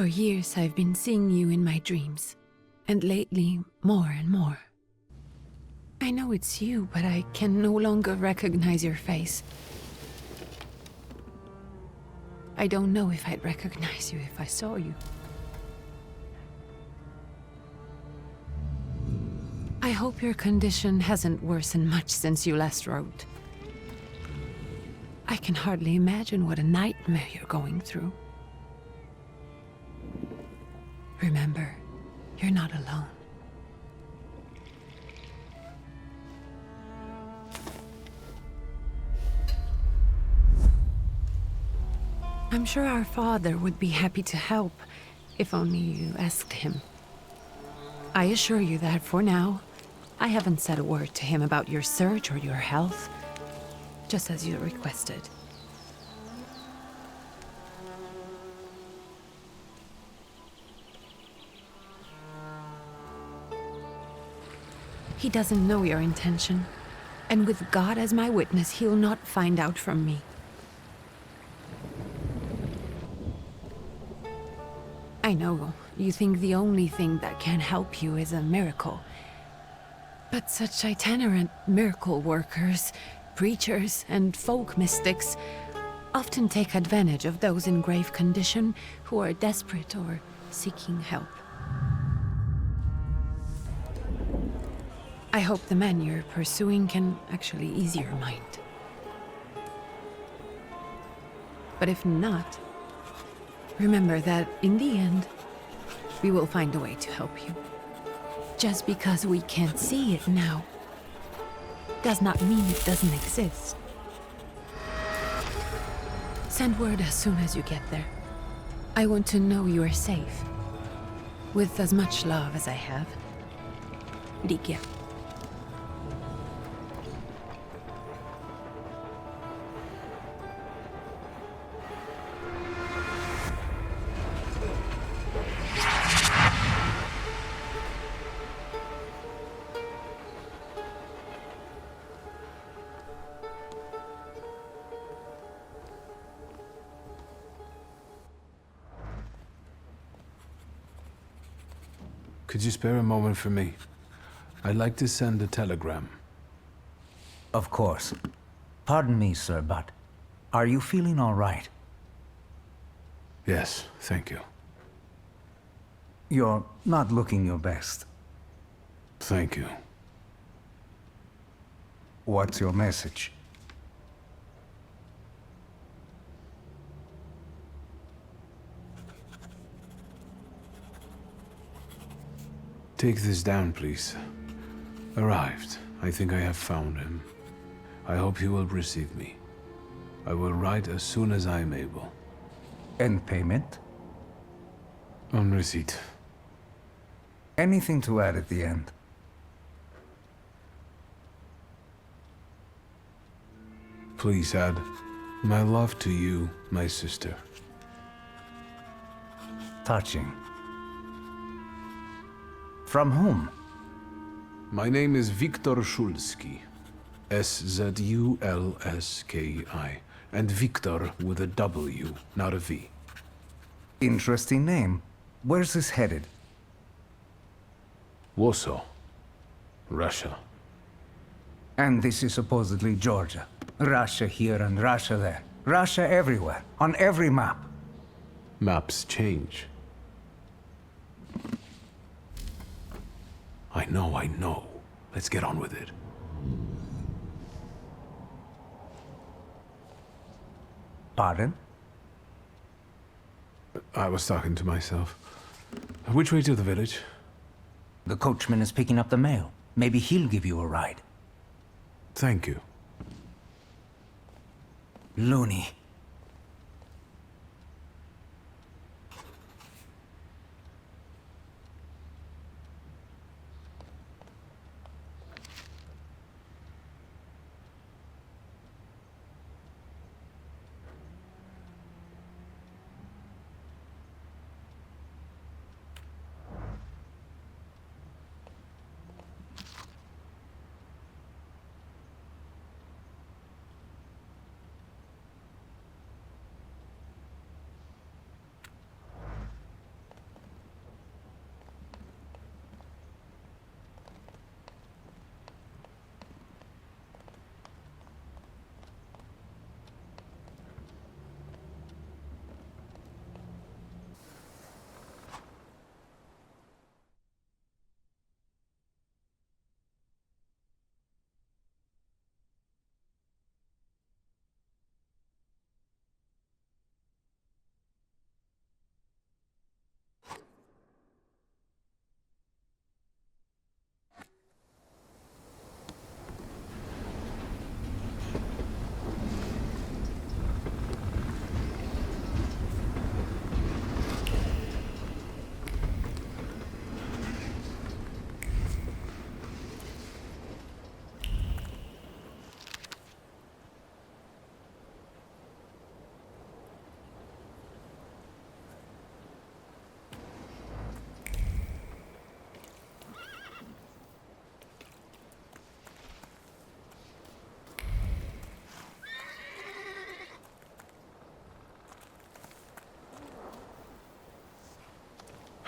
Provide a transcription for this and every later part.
For years I've been seeing you in my dreams, and lately more and more. I know it's you, but I can no longer recognize your face. I don't know if I'd recognize you if I saw you. I hope your condition hasn't worsened much since you last wrote. I can hardly imagine what a nightmare you're going through. Remember, you're not alone. I'm sure our father would be happy to help, if only you asked him. I assure you that for now, I haven't said a word to him about your search or your health, just as you requested. He doesn't know your intention, and with God as my witness, he'll not find out from me. I know you think the only thing that can help you is a miracle. But such itinerant miracle workers, preachers, and folk mystics often take advantage of those in grave condition who are desperate or seeking help. I hope the man you're pursuing can actually ease your mind. But if not, remember that in the end, we will find a way to help you. Just because we can't see it now, does not mean it doesn't exist. Send word as soon as you get there. I want to know you are safe. With as much love as I have. Ligia. Could you spare a moment for me? I'd like to send a telegram. Of course. Pardon me, sir, but are you feeling all right? Yes, thank you. You're not looking your best. Thank you. What's your message? Take this down, please. Arrived. I think I have found him. I hope he will receive me. I will write as soon as I am able. And payment? On receipt. Anything to add at the end? Please add, my love to you, my sister. Touching. From whom? My name is Wiktor Szulski. S-Z-U-L-S-K-I. And Victor with a W, not a V. Interesting name. Where's this headed? Warsaw. Russia. And this is supposedly Georgia. Russia here and Russia there. Russia everywhere, on every map. Maps change. I know. Let's get on with it. Pardon? I was talking to myself. Which way to the village? The coachman is picking up the mail. Maybe he'll give you a ride. Thank you. Loony.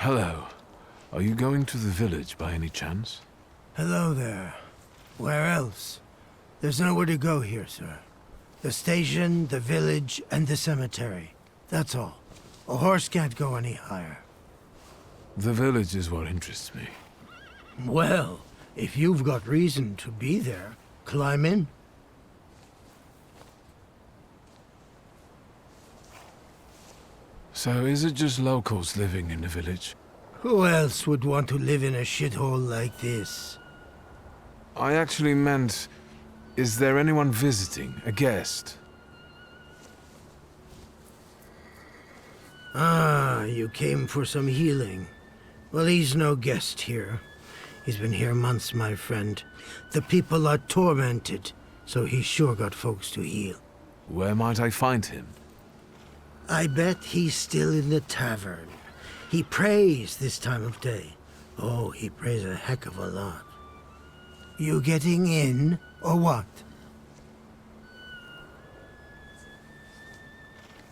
Hello. Are you going to the village by any chance? Hello there. Where else? There's nowhere to go here, sir. The station, the village, and the cemetery. That's all. A horse can't go any higher. The village is what interests me. Well, if you've got reason to be there, climb in. So is it just locals living in the village? Who else would want to live in a shithole like this? I actually meant, is there anyone visiting, a guest? Ah, you came for some healing. Well, he's no guest here. He's been here months, my friend. The people are tormented, so he's sure got folks to heal. Where might I find him? I bet he's still in the tavern. He prays this time of day. Oh, he prays a heck of a lot. You getting in, or what?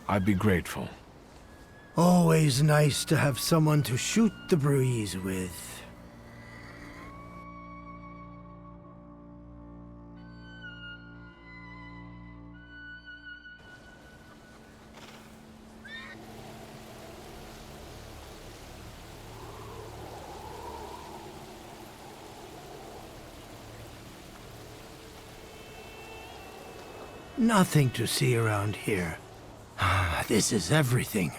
I'd be grateful. Always nice to have someone to shoot the breeze with. Nothing to see around here. This is everything.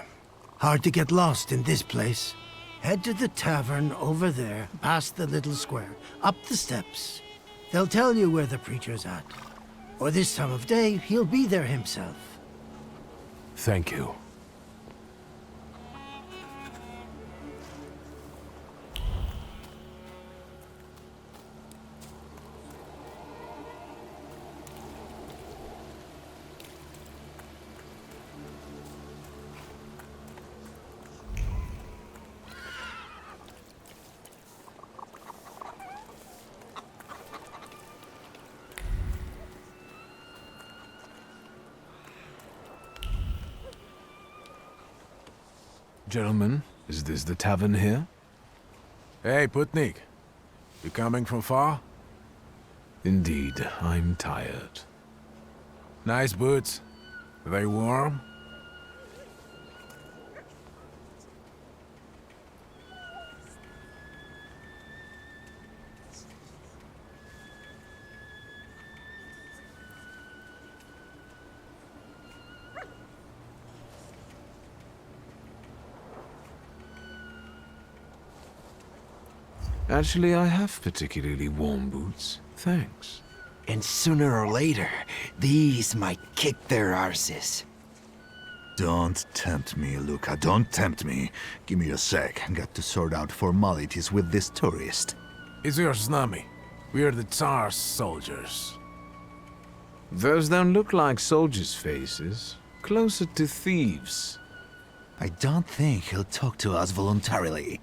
Hard to get lost in this place. Head to the tavern over there, past the little square, up the steps. They'll tell you where the preacher's at. Or this time of day, he'll be there himself. Thank you. Gentlemen, is this the tavern here? Hey, Putnik. You coming from far? Indeed, I'm tired. Nice boots. Are they warm? Actually, I have particularly warm boots. Thanks. And sooner or later, these might kick their arses. Don't tempt me, Luca. Don't tempt me. Give me a sec. Got to sort out formalities with this tourist. It's your snummy. We are the Tsar's soldiers. Those don't look like soldiers' faces. Closer to thieves. I don't think he'll talk to us voluntarily.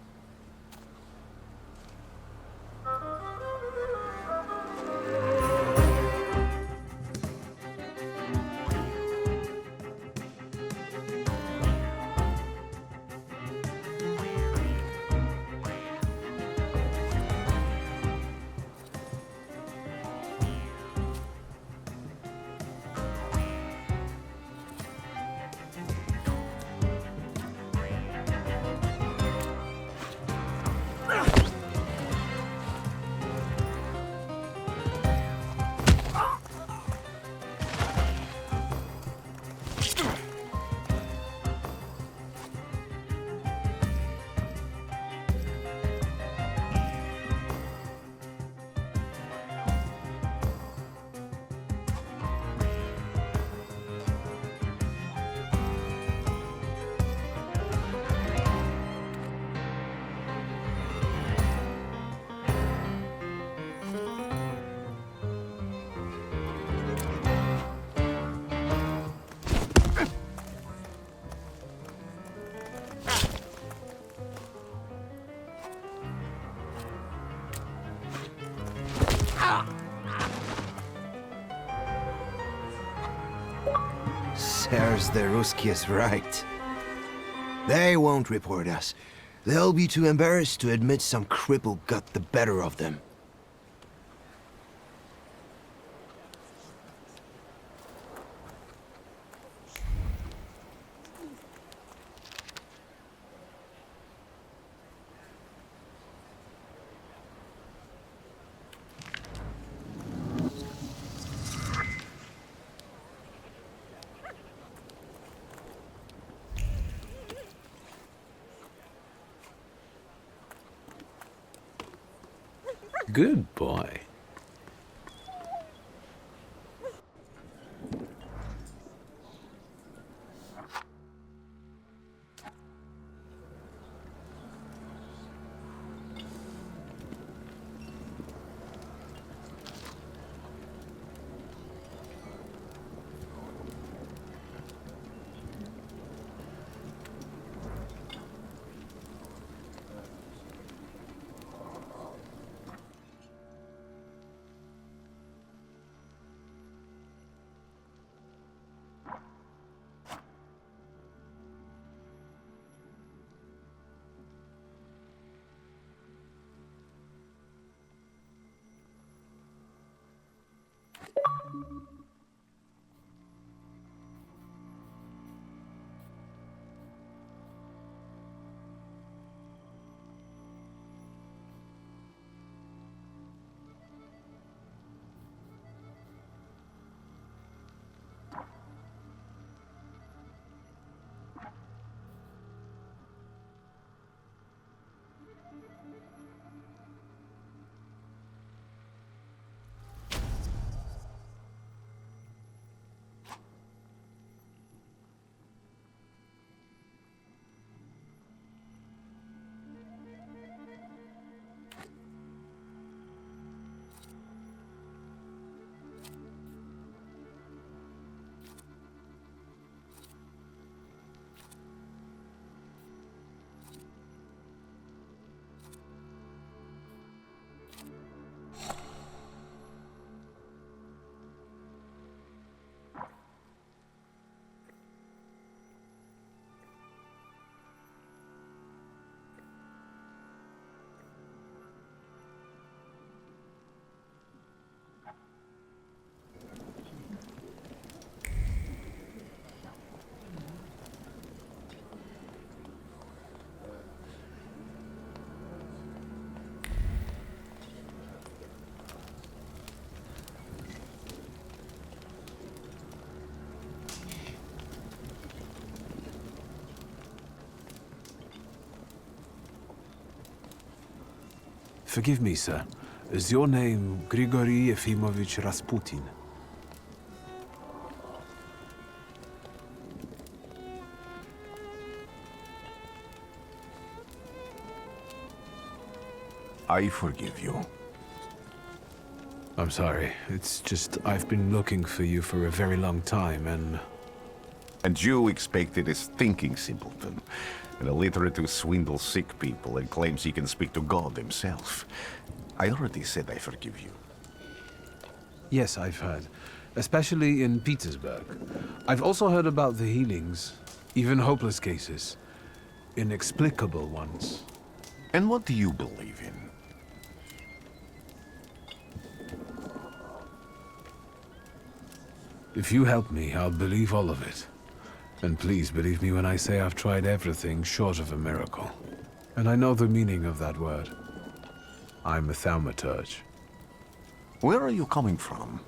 There's the Ruski is right. They won't report us. They'll be too embarrassed to admit some cripple got the better of them. Good boy. Forgive me, sir. Is your name Grigory Yefimovich Rasputin? I forgive you. I'm sorry. It's just I've been looking for you for a very long time, and... And you expected a thinking simpleton, an illiterate who swindles sick people and claims he can speak to God himself. I already said I forgive you. Yes, I've heard. Especially in Petersburg. I've also heard about the healings, even hopeless cases. Inexplicable ones. And what do you believe in? If you help me, I'll believe all of it. And please believe me when I say I've tried everything short of a miracle. And I know the meaning of that word. I'm a Thaumaturge. Where are you coming from?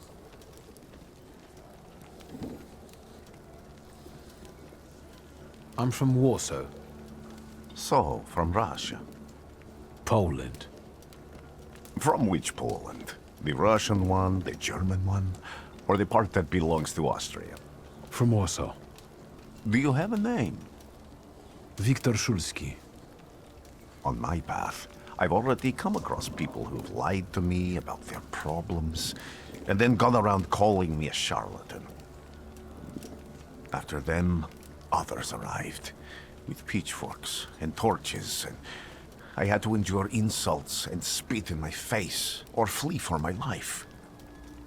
I'm from Warsaw, So, from Russia. Poland. From which Poland? The Russian one, the German one, or the part that belongs to Austria? From Warsaw. Do you have a name? Wiktor Szulski. On my path, I've already come across people who've lied to me about their problems, and then gone around calling me a charlatan. After them, others arrived, with pitchforks and torches, and I had to endure insults and spit in my face, or flee for my life.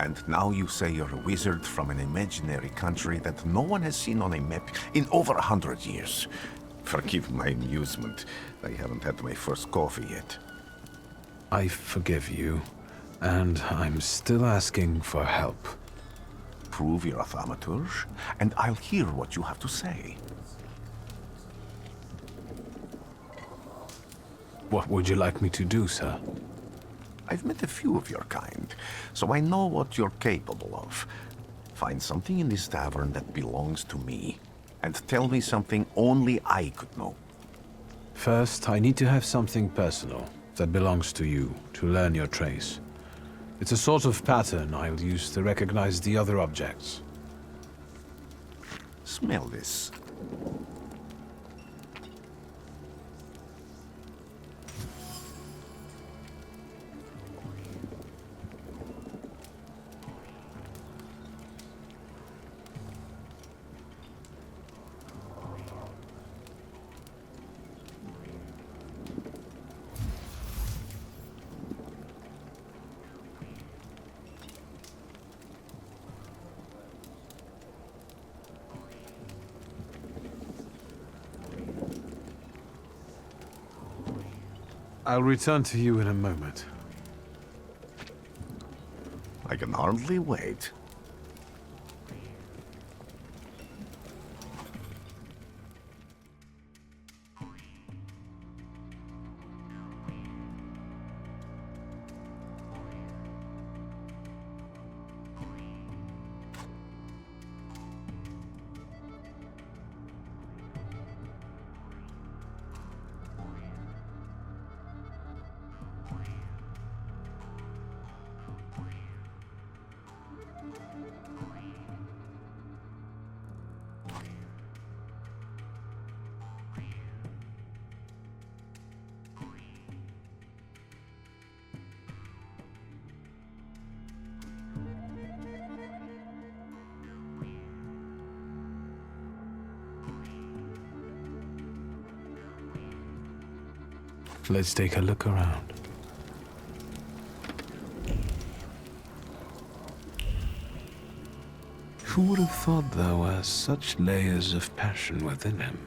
And now you say you're a wizard from an imaginary country that no one has seen on a map in over 100 years. Forgive my amusement. I haven't had my first coffee yet. I forgive you, and I'm still asking for help. Prove you're a Thaumaturge, and I'll hear what you have to say. What would you like me to do, sir? I've met a few of your kind, so I know what you're capable of. Find something in this tavern that belongs to me, and tell me something only I could know. First, I need to have something personal that belongs to you to learn your trace. It's a sort of pattern I'll use to recognize the other objects. Smell this. I'll return to you in a moment. I can hardly wait. Let's take a look around. Who would have thought there were such layers of passion within him?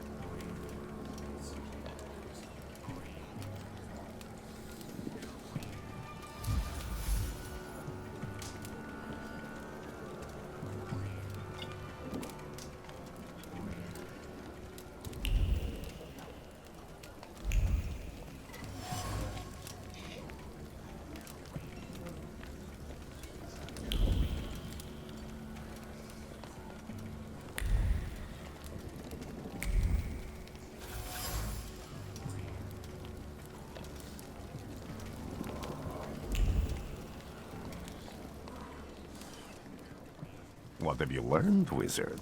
What have you learned, wizard?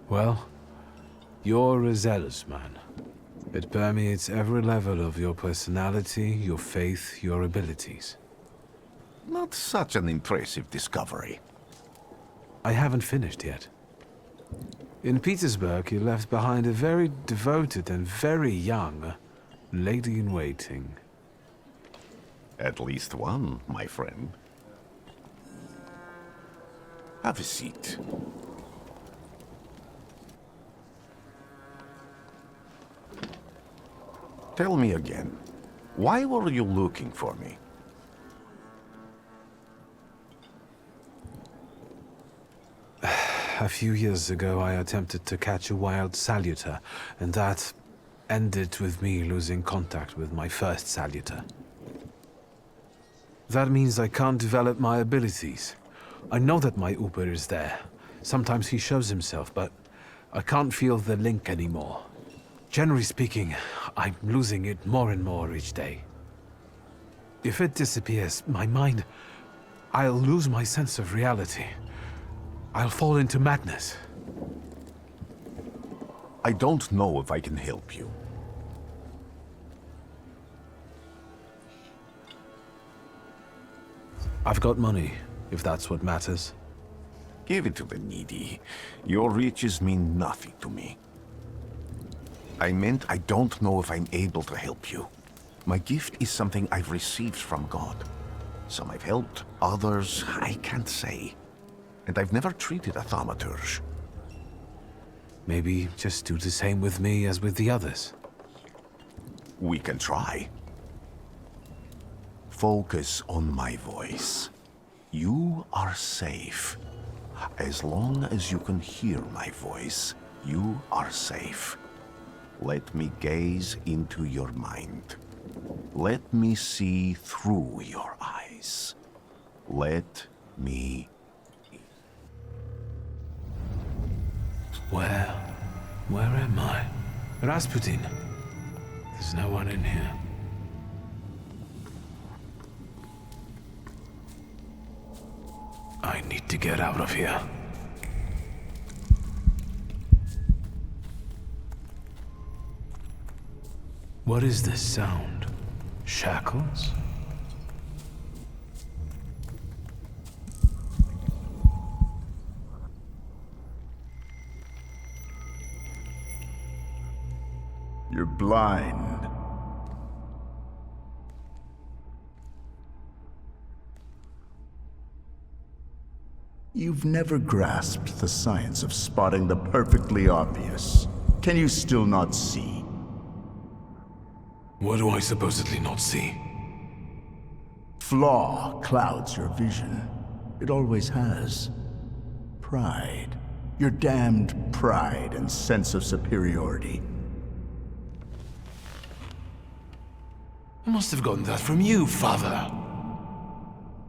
Well, you're a zealous man. It permeates every level of your personality, your faith, your abilities. Not such an impressive discovery. I haven't finished yet. In Petersburg, you left behind a very devoted and very young lady-in-waiting. At least one, my friend. Have a seat. Tell me again, why were you looking for me? A few years ago, I attempted to catch a wild salutor, and that ended with me losing contact with my first salutor. That means I can't develop my abilities. I know that my Uber is there. Sometimes he shows himself, but I can't feel the link anymore. Generally speaking, I'm losing it more and more each day. If it disappears, my mind, I'll lose my sense of reality. I'll fall into madness. I don't know if I can help you. I've got money, if that's what matters. Give it to the needy. Your riches mean nothing to me. I meant I don't know if I'm able to help you. My gift is something I've received from God. Some I've helped, others I can't say. And I've never treated a thaumaturge. Maybe just do the same with me as with the others. We can try. Focus on my voice. You are safe. As long as you can hear my voice, you are safe. Let me gaze into your mind. Let me see through your eyes. Let me... Where am I? Rasputin. There's no one in here. I need to get out of here. What is this sound? Shackles? You're blind. You've never grasped the science of spotting the perfectly obvious. Can you still not see? What do I supposedly not see? Flaw clouds your vision. It always has. Pride. Your damned pride and sense of superiority. I must have gotten that from you, Father.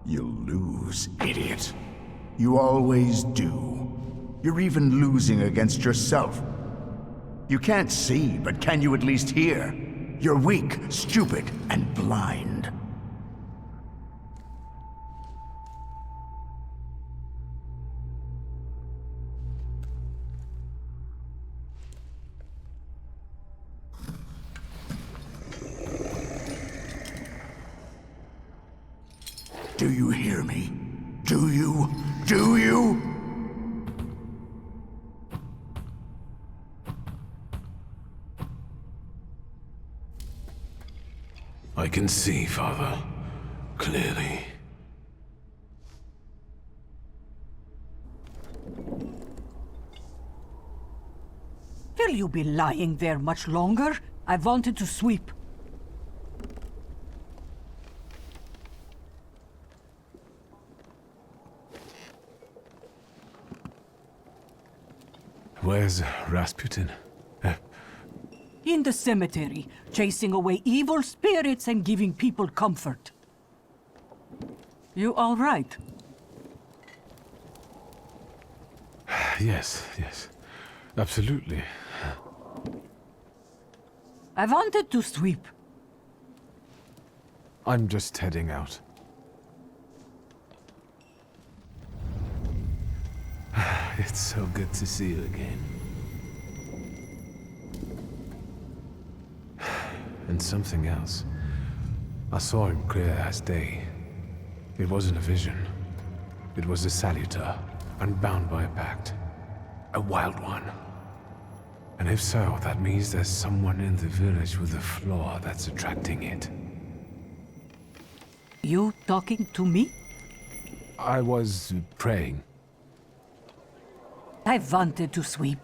You'll lose, idiot. You always do. You're even losing against yourself. You can't see, but can you at least hear? You're weak, stupid, and blind. Do you hear me? Do you? Do you? I can see, Father. Clearly. Will you be lying there much longer? I wanted to sweep. Where's Rasputin? In the cemetery, chasing away evil spirits and giving people comfort. You all right? Yes, yes. Absolutely. I wanted to sweep. I'm just heading out. It's so good to see you again. And something else. I saw him clear as day. It wasn't a vision. It was a salutor, unbound by a pact. A wild one. And if so, that means there's someone in the village with a flaw that's attracting it. You talking to me? I was praying. I wanted to sweep.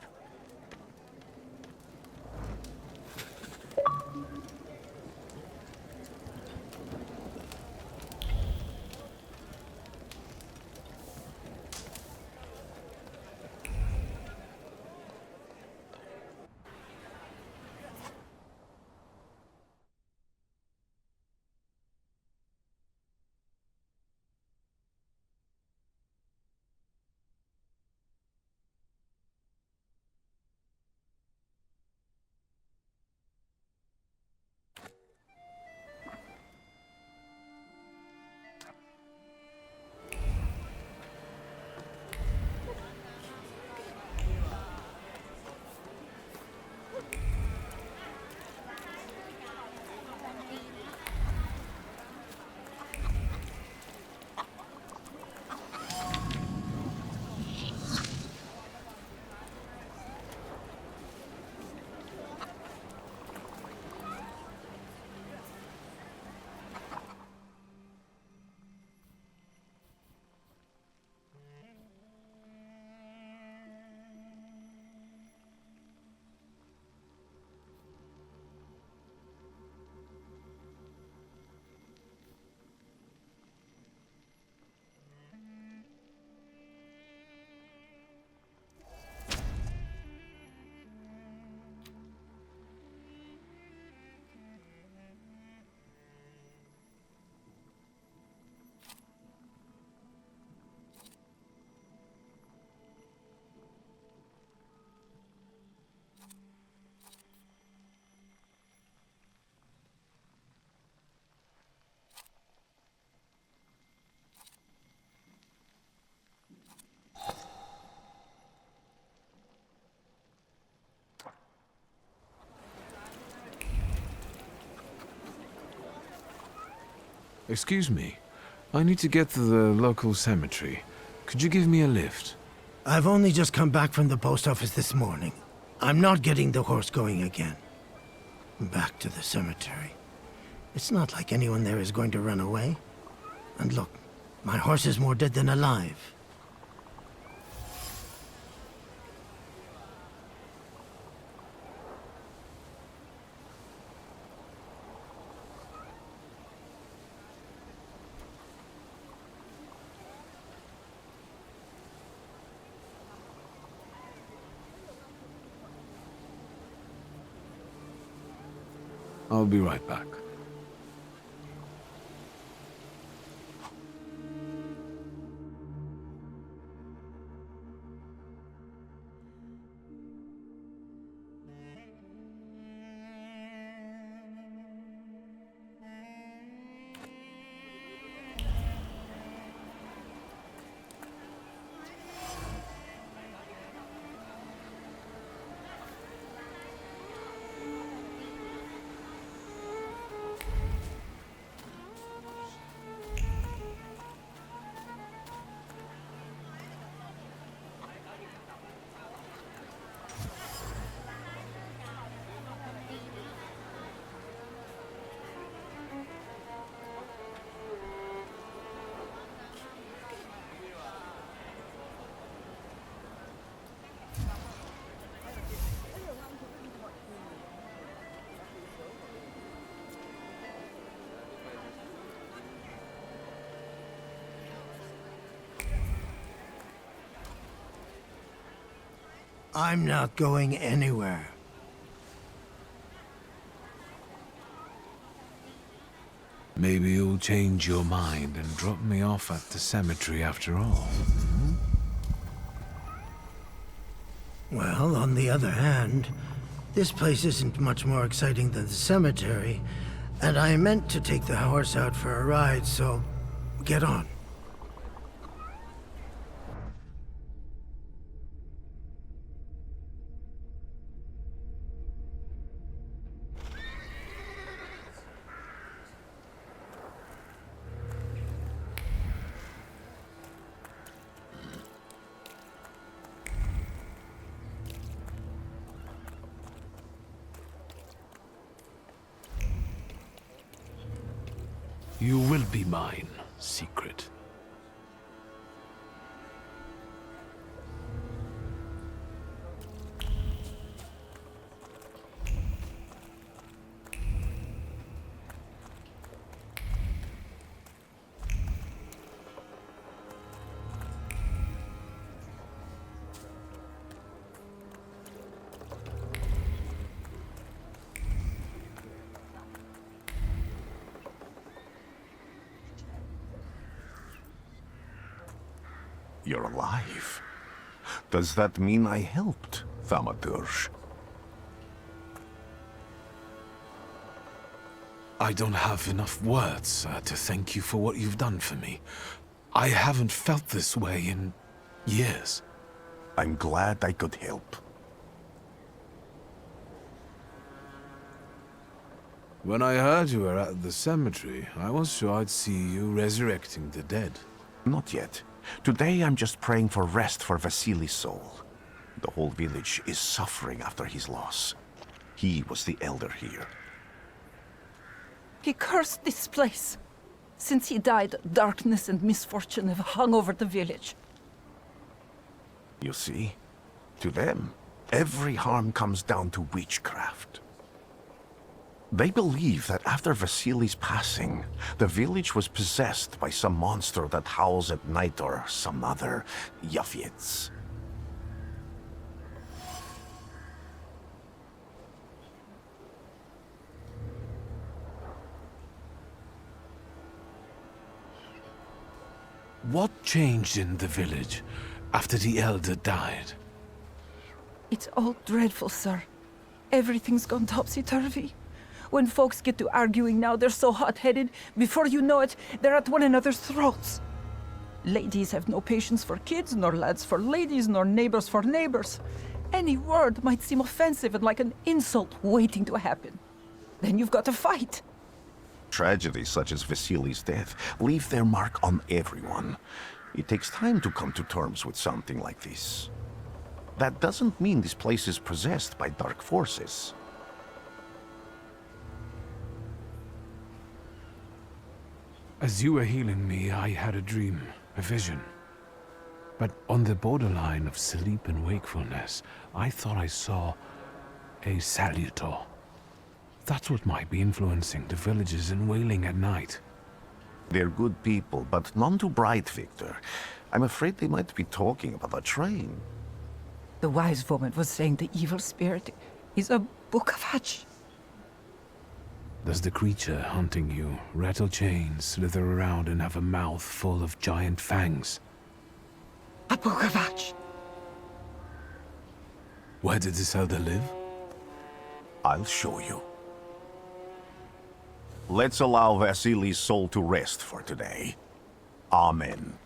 Excuse me. I need to get to the local cemetery. Could you give me a lift? I've only just come back from the post office this morning. I'm not getting the horse going again. Back to the cemetery. It's not like anyone there is going to run away. And look, my horse is more dead than alive. I'll be right back. I'm not going anywhere. Maybe you'll change your mind and drop me off at the cemetery after all. Well, on the other hand, this place isn't much more exciting than the cemetery, and I meant to take the horse out for a ride, so get on. You will be mine, secret. You're alive. Does that mean I helped, Thaumaturge? I don't have enough words to thank you for what you've done for me. I haven't felt this way in years. I'm glad I could help. When I heard you were at the cemetery, I was sure I'd see you resurrecting the dead. Not yet. Today I'm just praying for rest for Vasily's soul. The whole village is suffering after his loss. He was the elder here. He cursed this place. Since he died, darkness and misfortune have hung over the village. You see? To them, every harm comes down to witchcraft. They believe that after Vasily's passing, the village was possessed by some monster that howls at night or some other Yafits. What changed in the village after the elder died? It's all dreadful, sir. Everything's gone topsy-turvy. When folks get to arguing now, they're so hot-headed, before you know it, they're at one another's throats. Ladies have no patience for kids, nor lads for ladies, nor neighbors for neighbors. Any word might seem offensive and like an insult waiting to happen. Then you've got to fight. Tragedies such as Vasily's death leave their mark on everyone. It takes time to come to terms with something like this. That doesn't mean this place is possessed by dark forces. As you were healing me, I had a dream, a vision. But on the borderline of sleep and wakefulness, I thought I saw a salutor. That's what might be influencing the villagers in Wailing at night. They're good people, but none too bright, Wiktor. I'm afraid they might be talking about a train. The wise woman was saying the evil spirit is a book of hatch. Does the creature hunting you rattle chains, slither around, and have a mouth full of giant fangs? A book of hatch. Where did this elder live? I'll show you. Let's allow Vasily's soul to rest for today. Amen.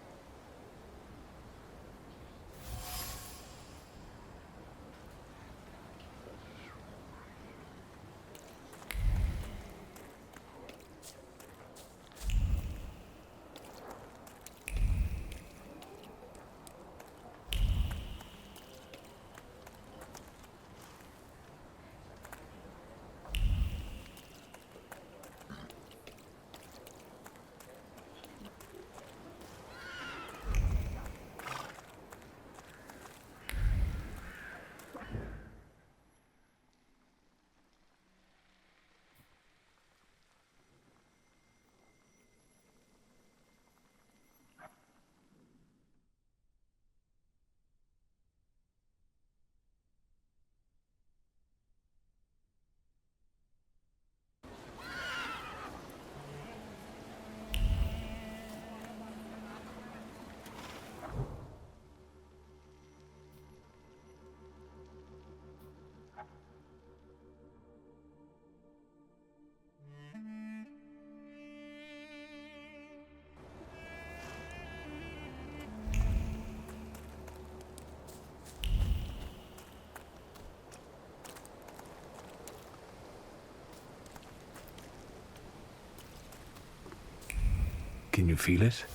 Can you feel it?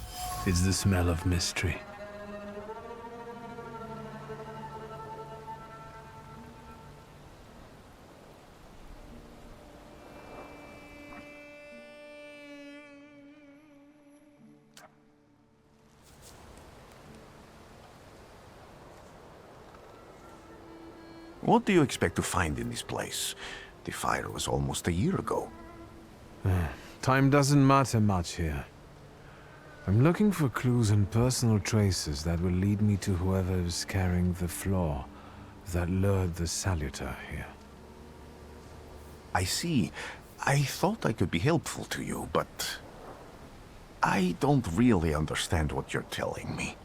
It's the smell of mystery. What do you expect to find in this place? The fire was almost a year ago. Time doesn't matter much here. I'm looking for clues and personal traces that will lead me to whoever is carrying the flaw that lured the salutor here. I see. I thought I could be helpful to you, but I don't really understand what you're telling me.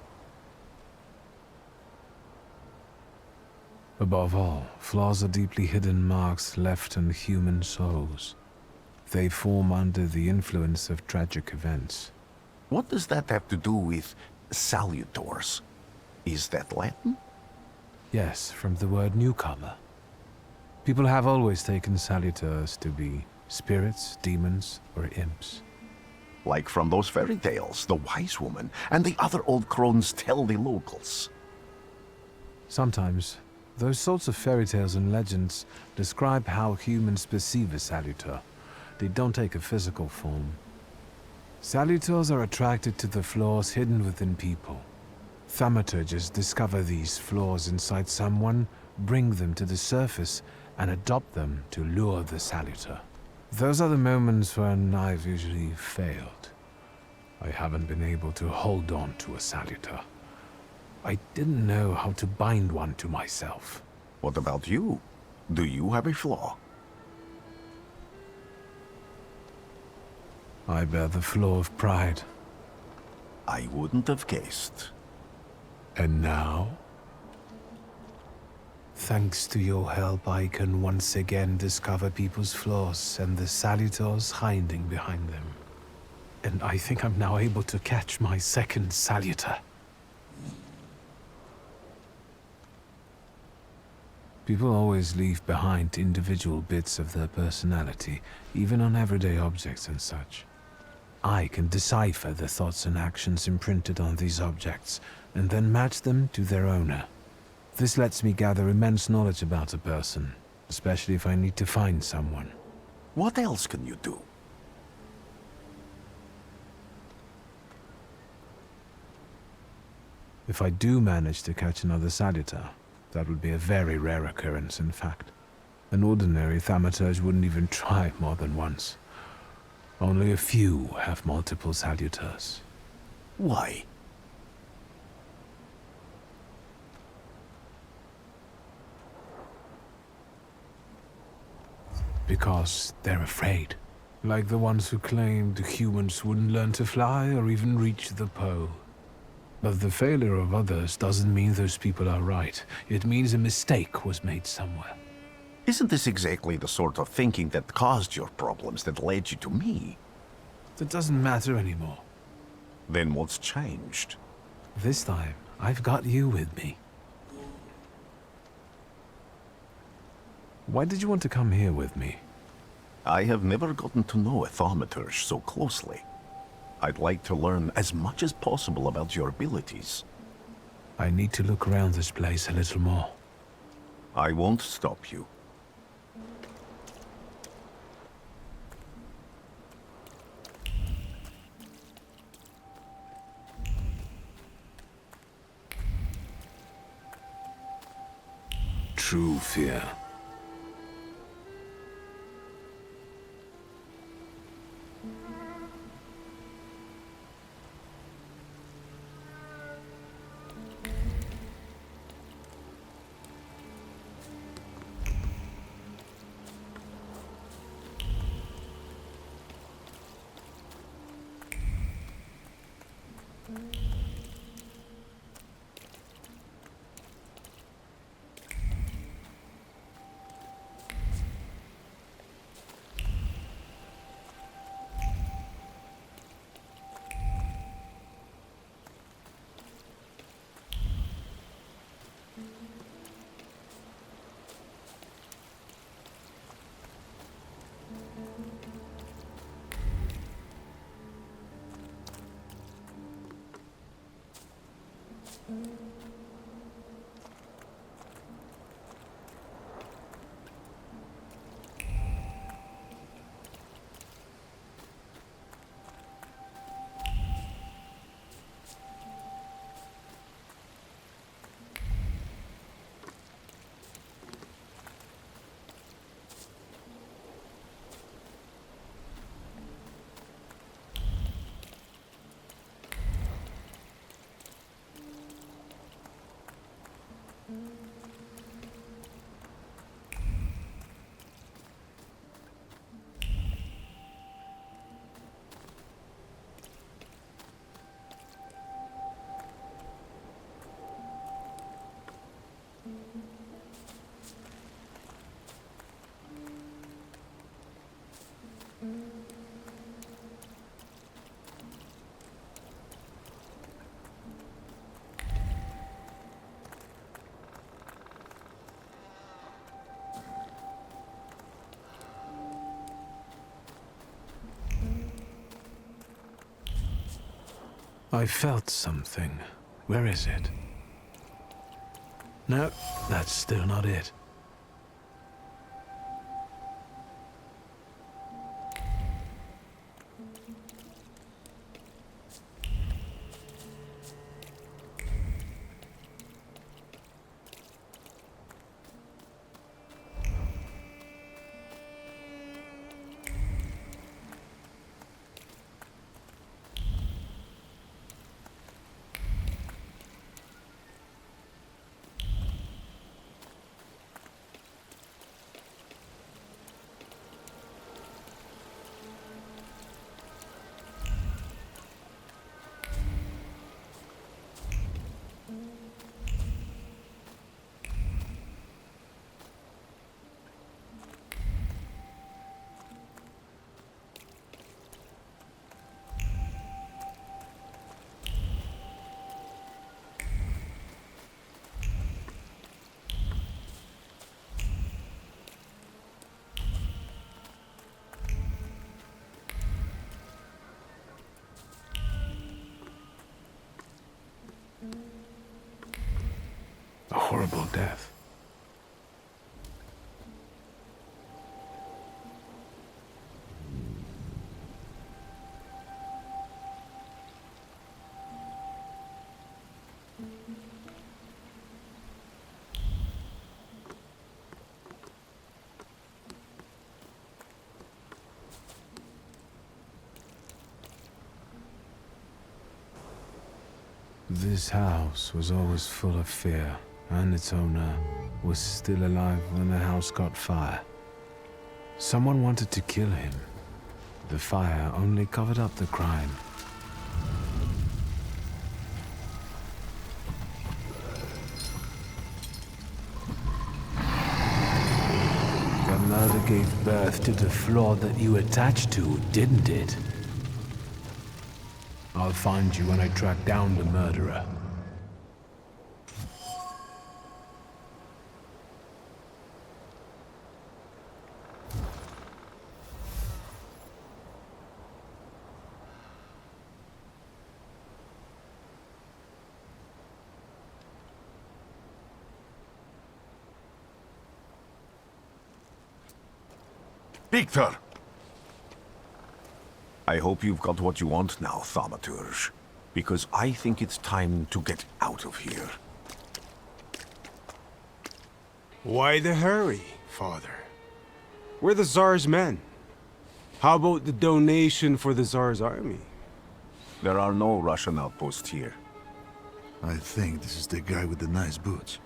Above all, flaws are deeply hidden marks left on human souls. They form under the influence of tragic events. What does that have to do with salutors? Is that Latin? Yes, from the word newcomer. People have always taken salutors to be spirits, demons, or imps. Like from those fairy tales, the wise woman and the other old crones tell the locals. Sometimes, those sorts of fairy tales and legends describe how humans perceive a salutor. They don't take a physical form. Salutors are attracted to the flaws hidden within people. Thaumaturges discover these flaws inside someone, bring them to the surface, and adopt them to lure the salutor. Those are the moments when I've usually failed. I haven't been able to hold on to a salutor. I didn't know how to bind one to myself. What about you? Do you have a flaw? I bear the flaw of pride. I wouldn't have guessed. And now? Thanks to your help, I can once again discover people's flaws and the salutors hiding behind them. And I think I'm now able to catch my second salutor. People always leave behind individual bits of their personality, even on everyday objects and such. I can decipher the thoughts and actions imprinted on these objects, and then match them to their owner. This lets me gather immense knowledge about a person, especially if I need to find someone. What else can you do? If I do manage to catch another salutor, that would be a very rare occurrence, in fact. An ordinary Thaumaturge wouldn't even try more than once. Only a few have multiple salutors. Why? Because they're afraid. Like the ones who claimed humans wouldn't learn to fly or even reach the pole. But the failure of others doesn't mean those people are right. It means a mistake was made somewhere. Isn't this exactly the sort of thinking that caused your problems, that led you to me? That doesn't matter anymore. Then what's changed? This time, I've got you with me. Why did you want to come here with me? I have never gotten to know a Thaumaturge so closely. I'd like to learn as much as possible about your abilities. I need to look around this place a little more. I won't stop you. True fear. I felt something. Where is it? No, that's still not it. horrible death. This house was always full of fear, and its owner was still alive when the house caught fire. Someone wanted to kill him. The fire only covered up the crime. The murder gave birth to the flaw that you attached to, didn't it? I'll find you when I track down the murderer. Wiktor! I hope you've got what you want now, Thaumaturge. Because I think it's time to get out of here. Why the hurry, Father? We're the Tsar's men. How about the donation for the Tsar's army? There are no Russian outposts here. I think this is the guy with the nice boots.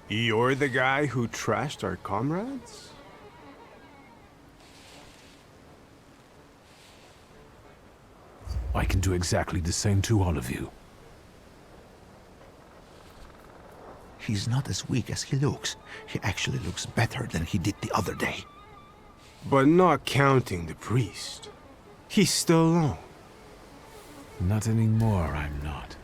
You're the guy who trashed our comrades? I can do exactly the same to all of you. He's not as weak as he looks. He actually looks better than he did the other day. But not counting the priest. He's still alone. Not anymore, I'm not.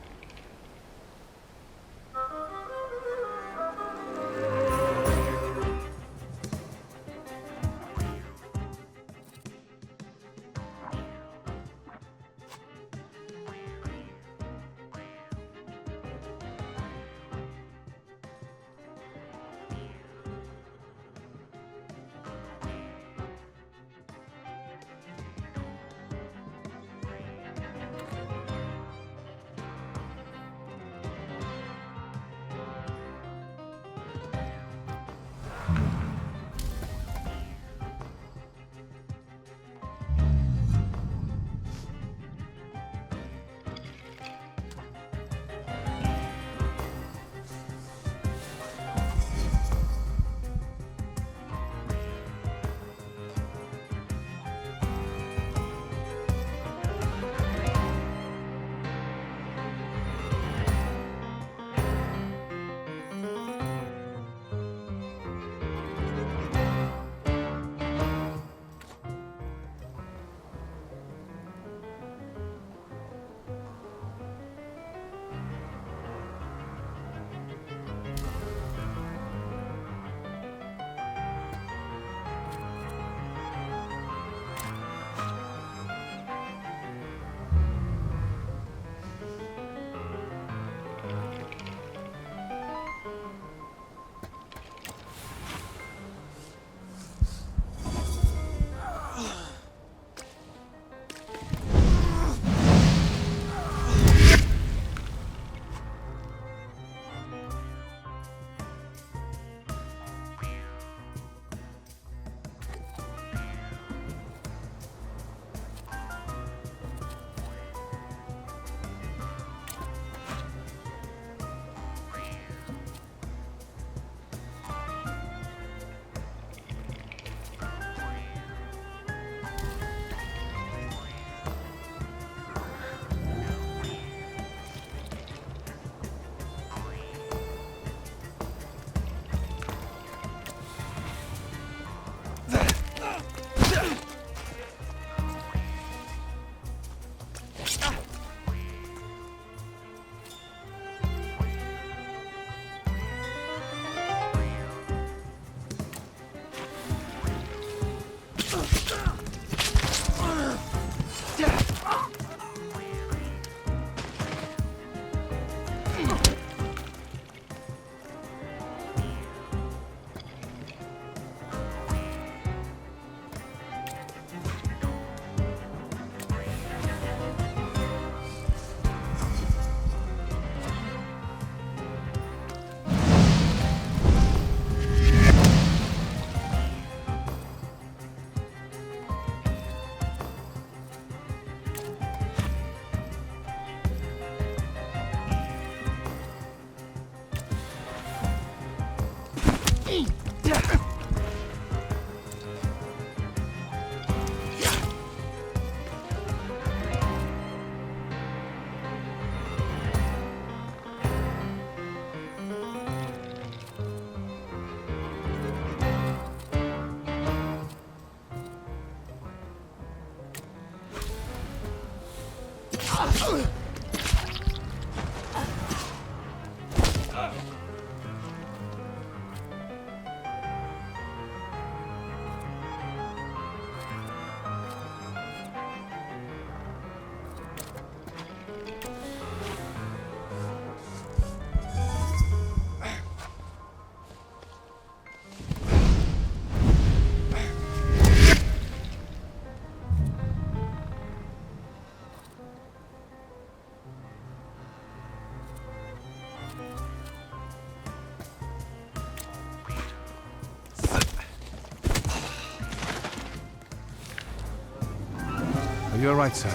Are you all right, sir?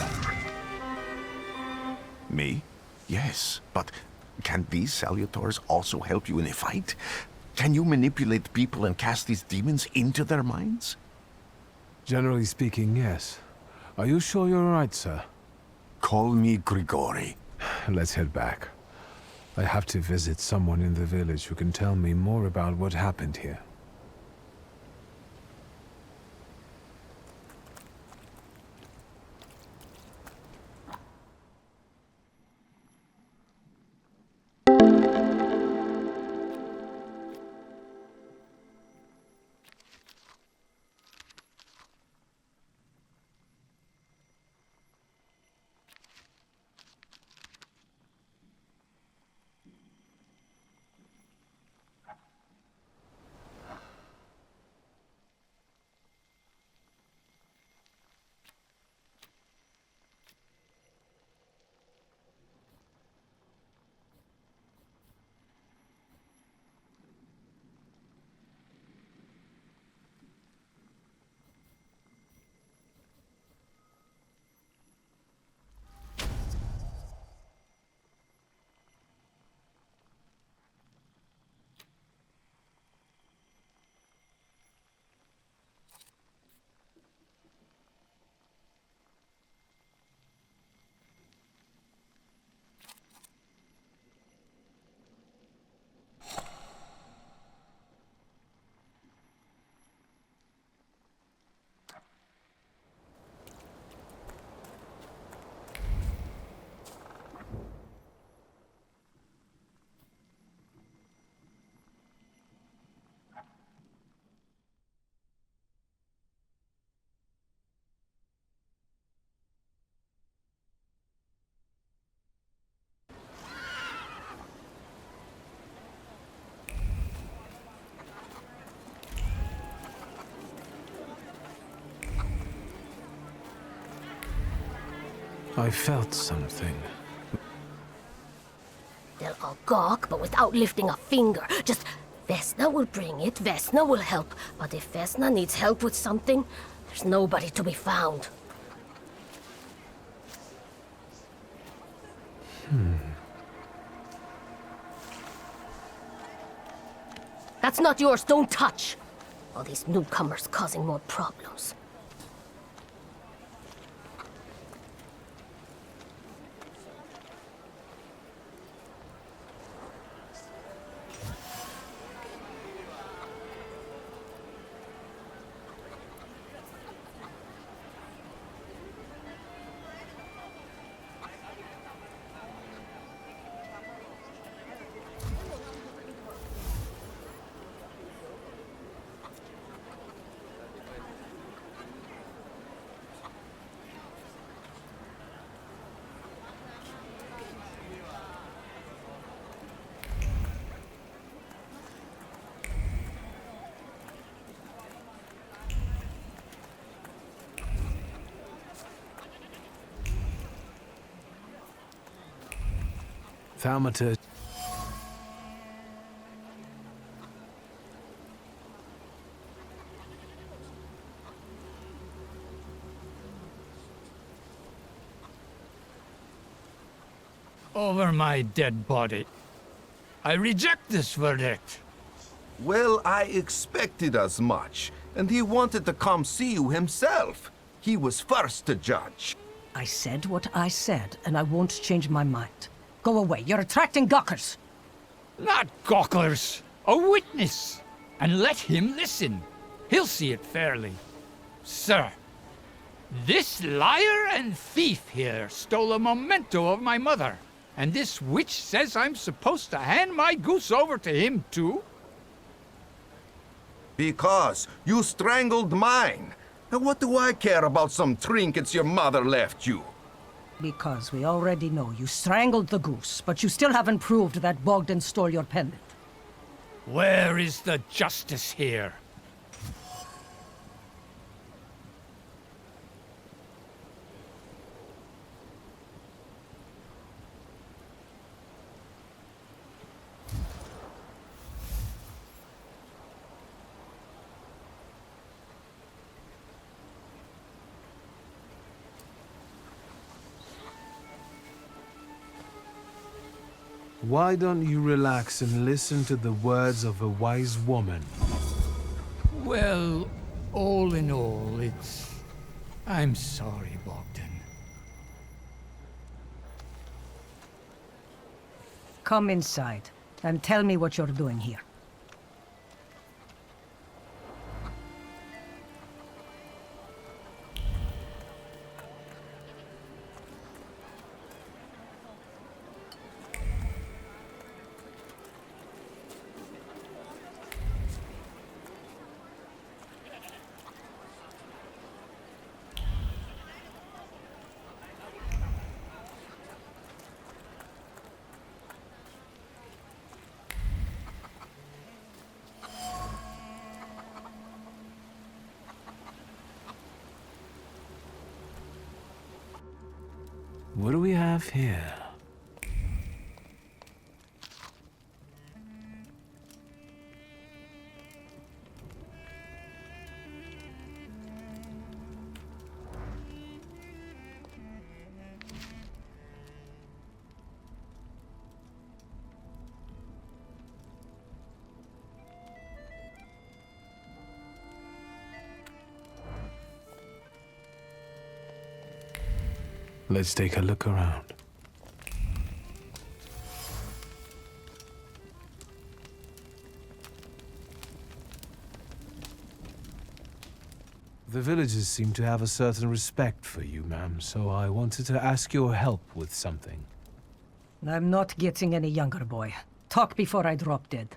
Me? Yes, but can these salutors also help you in a fight? Can you manipulate people and cast these demons into their minds? Generally speaking, yes. Are you sure you're all right, sir? Call me Grigori. Let's head back. I have to visit someone in the village who can tell me more about what happened here. I felt something. They'll all gawk, but without lifting a finger. Just, Vesna will bring it, Vesna will help. But if Vesna needs help with something, there's nobody to be found. That's not yours, don't touch! All these newcomers causing more problems. Thaumaturge. Over my dead body. I reject this verdict. Well, I expected as much, and he wanted to come see you himself. He was first to judge. I said what I said, and I won't change my mind. Go away, you're attracting gawkers! Not gawkers, a witness! And let him listen. He'll see it fairly. Sir, this liar and thief here stole a memento of my mother, and this witch says I'm supposed to hand my goose over to him too? Because you strangled mine. And what do I care about some trinkets your mother left you? Because we already know you strangled the goose, but you still haven't proved that Bogdan stole your pendant. Where is the justice here? Why don't you relax and listen to the words of a wise woman? Well, all in all, I'm sorry, Bogdan. Come inside, and tell me what you're doing here. What do we have here? Let's take a look around. The villagers seem to have a certain respect for you, ma'am, so I wanted to ask your help with something. I'm not getting any younger, boy. Talk before I drop dead.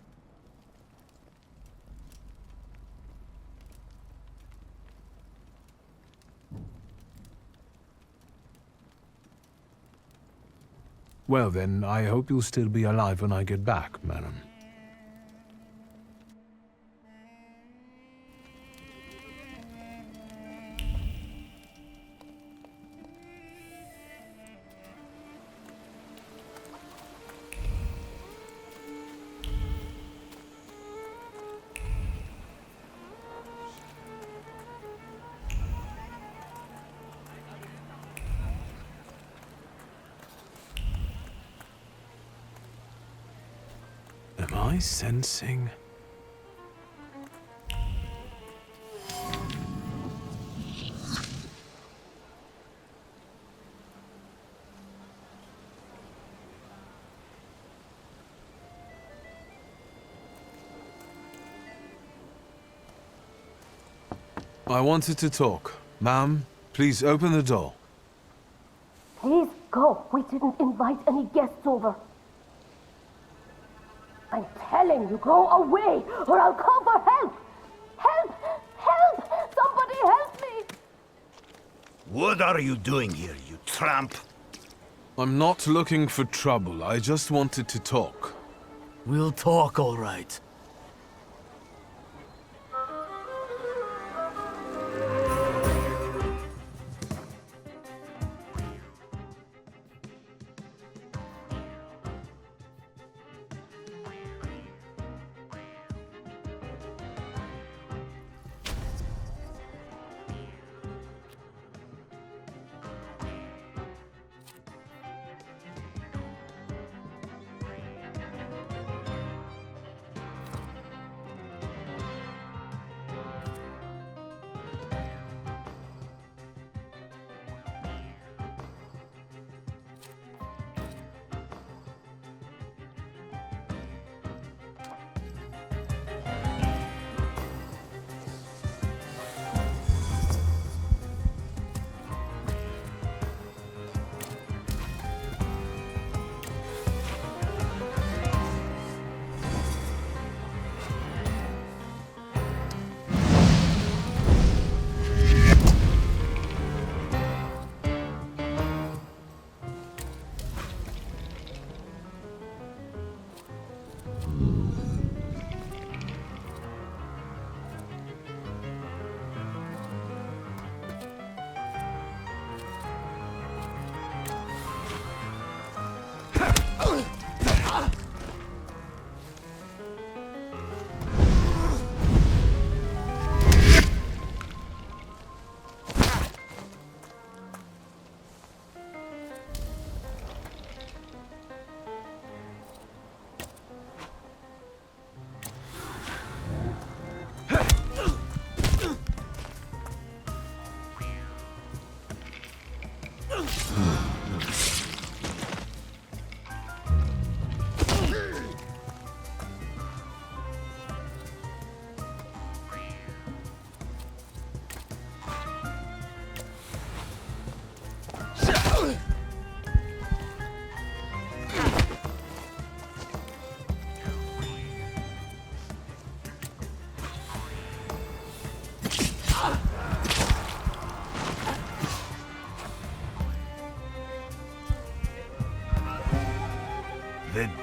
Well then, I hope you'll still be alive when I get back, madam. Am I sensing? I wanted to talk. Ma'am, please open the door. Please go. We didn't invite any guests over. I'm telling you, go away, or I'll call for help! Help! Help! Somebody help me! What are you doing here, you tramp? I'm not looking for trouble. I just wanted to talk. We'll talk, all right.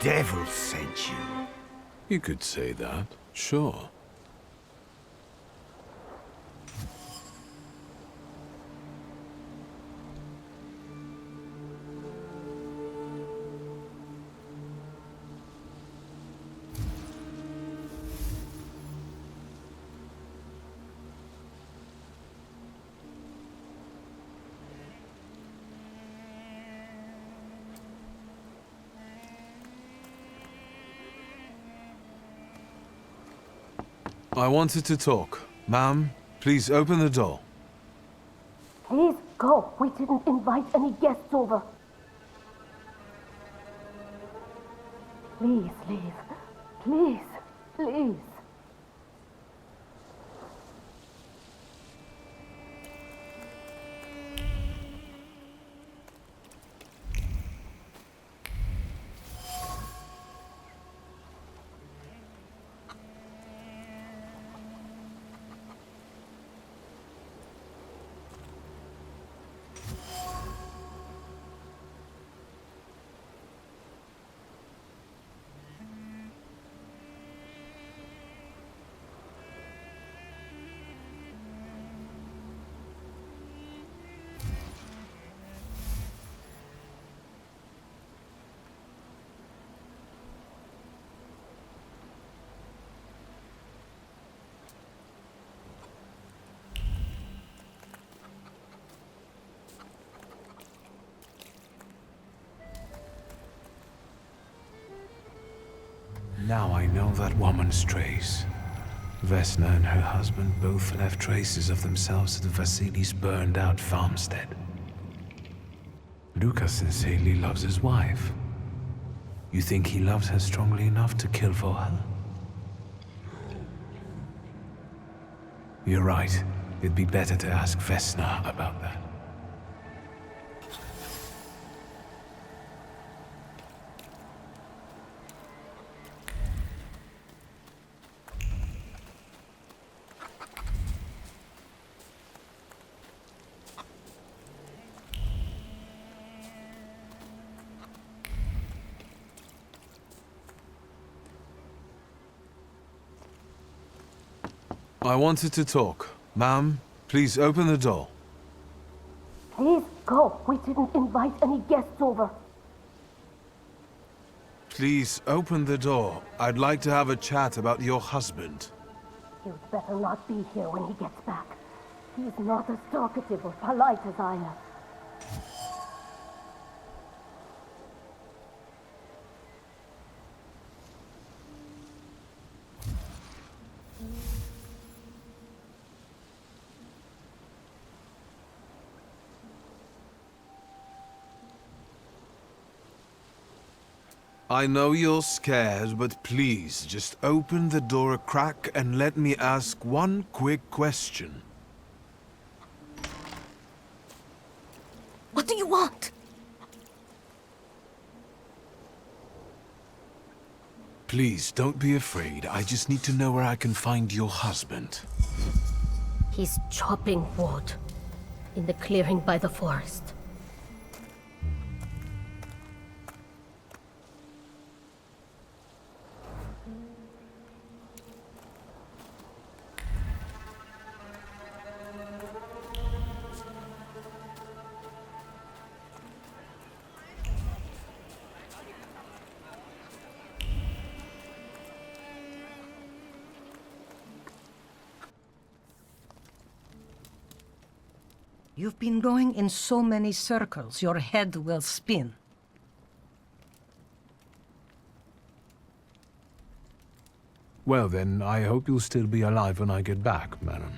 devil sent you. You could say that, sure. I wanted to talk. Ma'am, please open the door. Please go. We didn't invite any guests over. Please leave. Please, please. Now I know that woman's trace. Vesna and her husband both left traces of themselves at Vasily's burned-out farmstead. Lucas sincerely loves his wife. You think he loves her strongly enough to kill for her? You're right. It'd be better to ask Vesna about that. I wanted to talk. Ma'am, please open the door. Please go. We didn't invite any guests over. Please open the door. I'd like to have a chat about your husband. You'd better not be here when he gets back. He's not as talkative or polite as I am. I know you're scared, but please, just open the door a crack and let me ask one quick question. What do you want? Please, don't be afraid. I just need to know where I can find your husband. He's chopping wood in the clearing by the forest. You've been going in so many circles, your head will spin. Well then, I hope you'll still be alive when I get back, madam.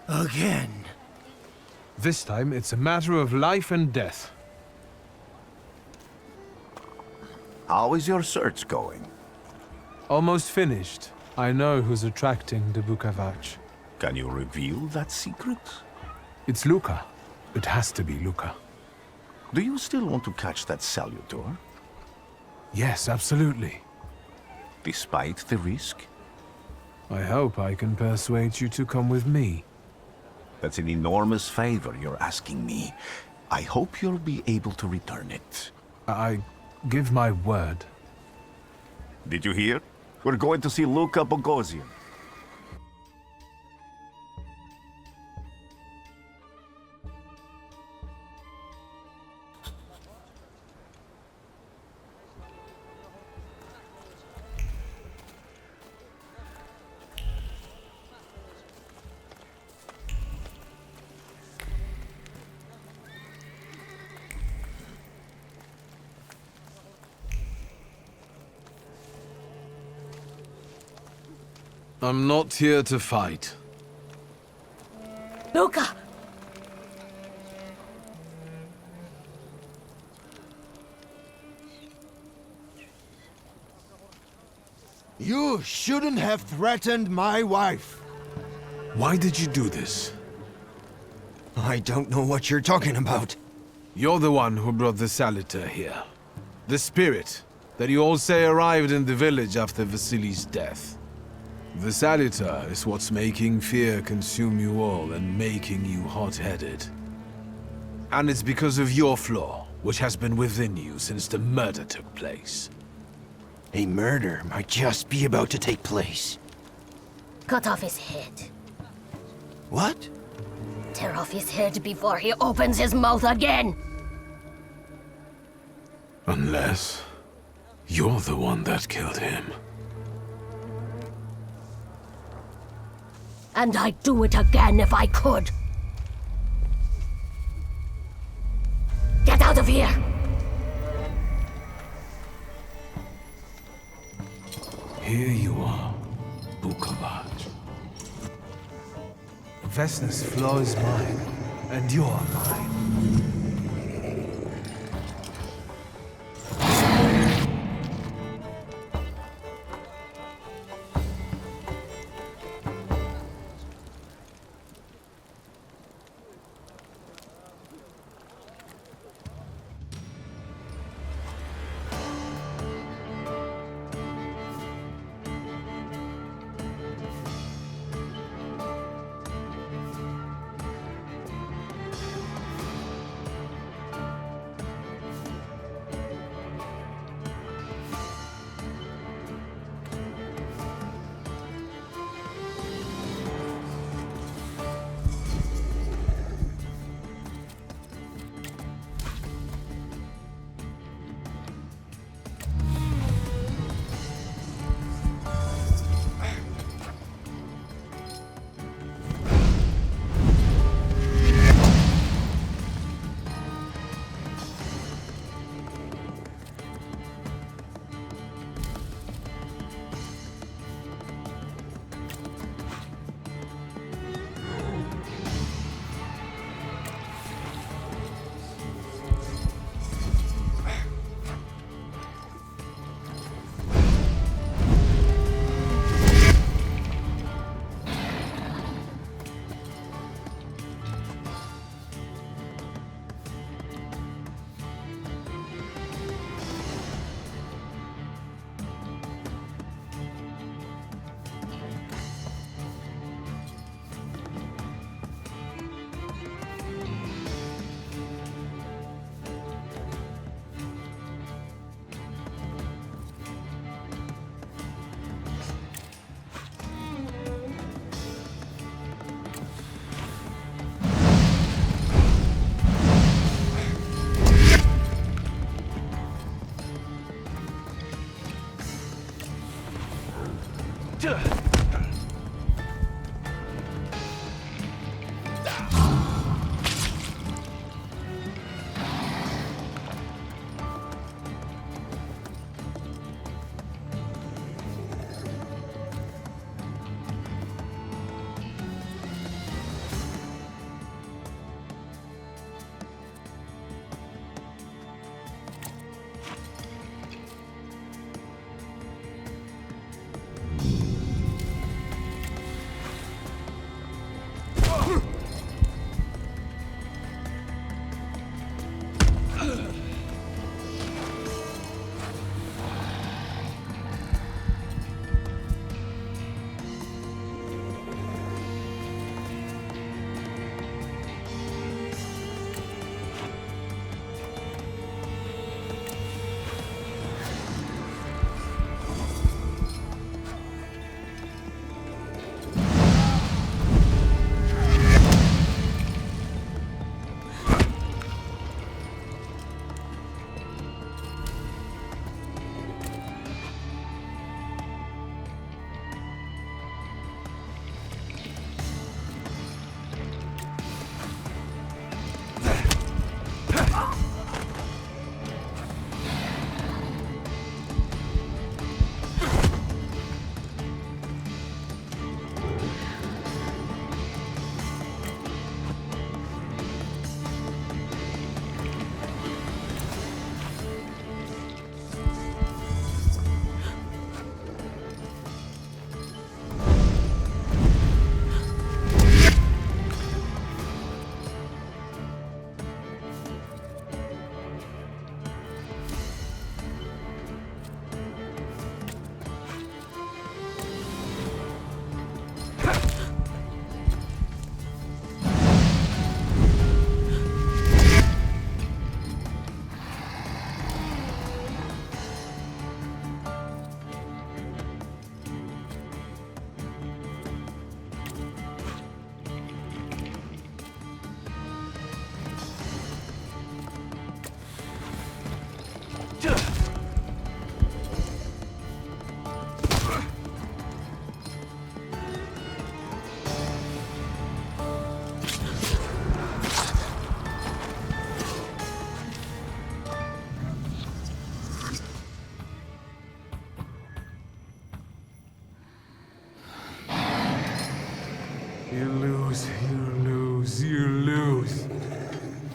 Again. This time, it's a matter of life and death. How is your search going? Almost finished. I know who's attracting the Bukavach. Can you reveal that secret? It's Luca. It has to be Luca. Do you still want to catch that salutor? Yes, absolutely. Despite the risk? I hope I can persuade you to come with me. That's an enormous favor you're asking me. I hope you'll be able to return it. I give my word. Did you hear? We're going to see Luca Bogosian. I'm not here to fight. Luca! You shouldn't have threatened my wife. Why did you do this? I don't know what you're talking about. You're the one who brought the Salutor here. The spirit that you all say arrived in the village after Vasily's death. The Salutor is what's making fear consume you all and making you hot-headed. And it's because of your flaw, which has been within you since the murder took place. A murder might just be about to take place. Cut off his head. What? Tear off his head before he opens his mouth again! Unless you're the one that killed him. And I'd do it again if I could. Get out of here! Here you are, Bukavach. Vesna's flaw is mine, and you're mine.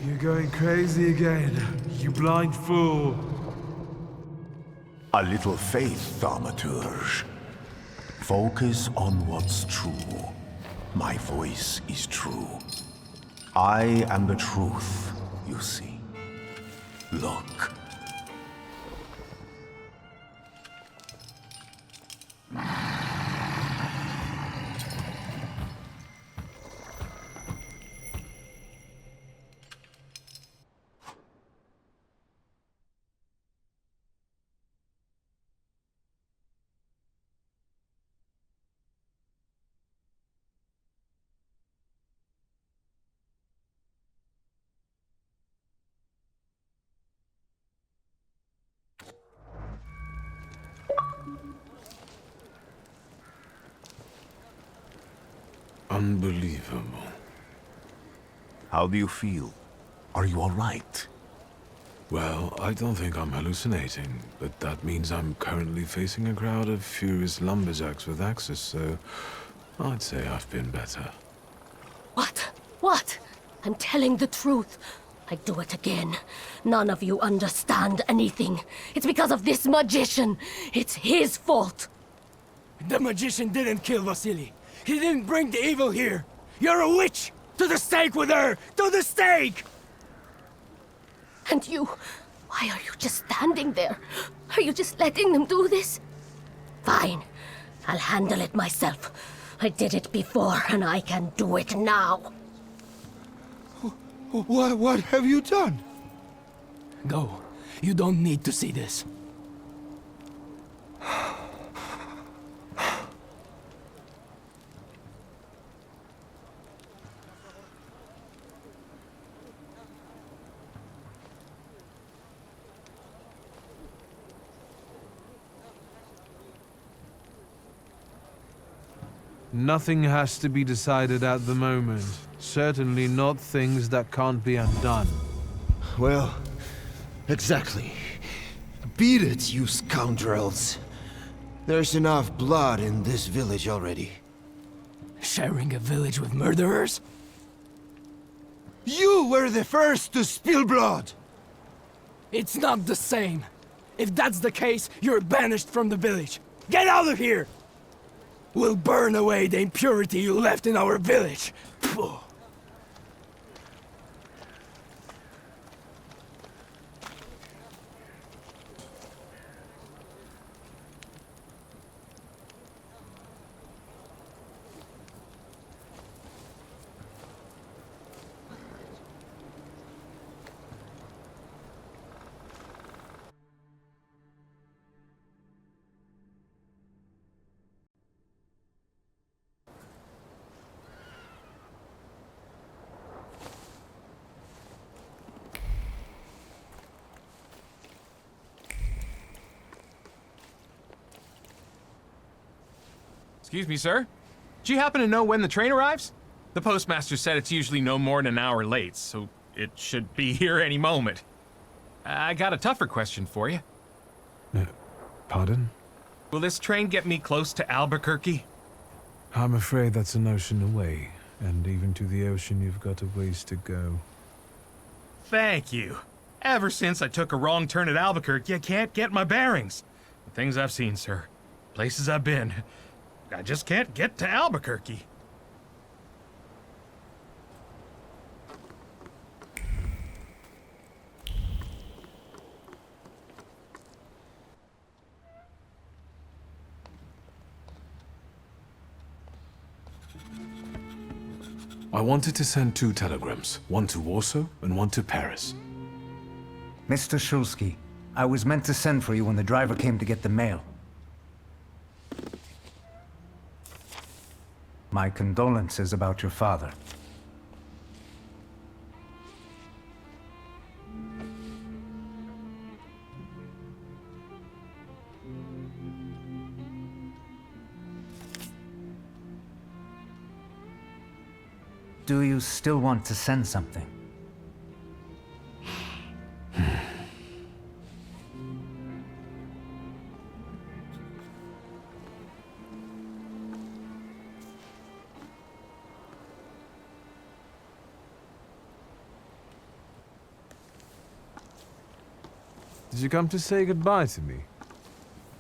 You're going crazy again, you blind fool. A little faith, Thaumaturge. Focus on what's true. My voice is true. I am the truth, you see. Look. Unbelievable. How do you feel? Are you all right? Well, I don't think I'm hallucinating, but that means I'm currently facing a crowd of furious lumberjacks with axes, so I'd say I've been better. What? What? I'm telling the truth. I do it again. None of you understand anything. It's because of this magician. It's his fault. The magician didn't kill Vasily. He didn't bring the evil here. You're a witch! To the stake with her! To the stake! And you, why are you just standing there? Are you just letting them do this? Fine. I'll handle it myself. I did it before, and I can do it now. What have you done? Go. You don't need to see this. Nothing has to be decided at the moment. Certainly not things that can't be undone. Well, exactly. Beat it, you scoundrels. There's enough blood in this village already. Sharing a village with murderers? You were the first to spill blood! It's not the same. If that's the case, you're banished from the village. Get out of here! We'll burn away the impurity you left in our village. Phew. Excuse me, sir? Do you happen to know when the train arrives? The postmaster said it's usually no more than an hour late, so it should be here any moment. I got a tougher question for you. Pardon? Will this train get me close to Albuquerque? I'm afraid that's an ocean away, and even to the ocean you've got a ways to go. Thank you. Ever since I took a wrong turn at Albuquerque, I can't get my bearings. The things I've seen, sir. Places I've been. I just can't get to Albuquerque. I wanted to send 2 telegrams, one to Warsaw and one to Paris. Mr. Szulski, I was meant to send for you when the driver came to get the mail. My condolences about your father. Do you still want to send something? Did you come to say goodbye to me?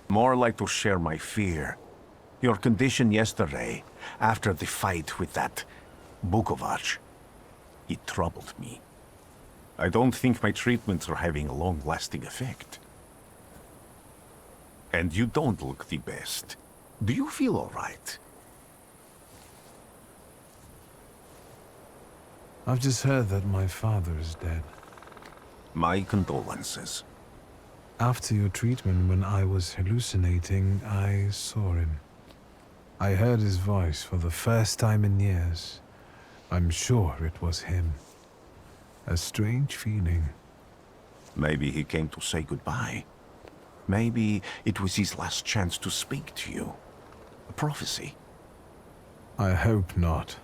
More like to share my fear. Your condition yesterday, after the fight with that Bukovac, it troubled me. I don't think my treatments are having a long-lasting effect. And you don't look the best. Do you feel all right? I've just heard that my father is dead. My condolences. After your treatment, when I was hallucinating, I saw him. I heard his voice for the first time in years. I'm sure it was him. A strange feeling. Maybe he came to say goodbye. Maybe it was his last chance to speak to you. A prophecy. I hope not.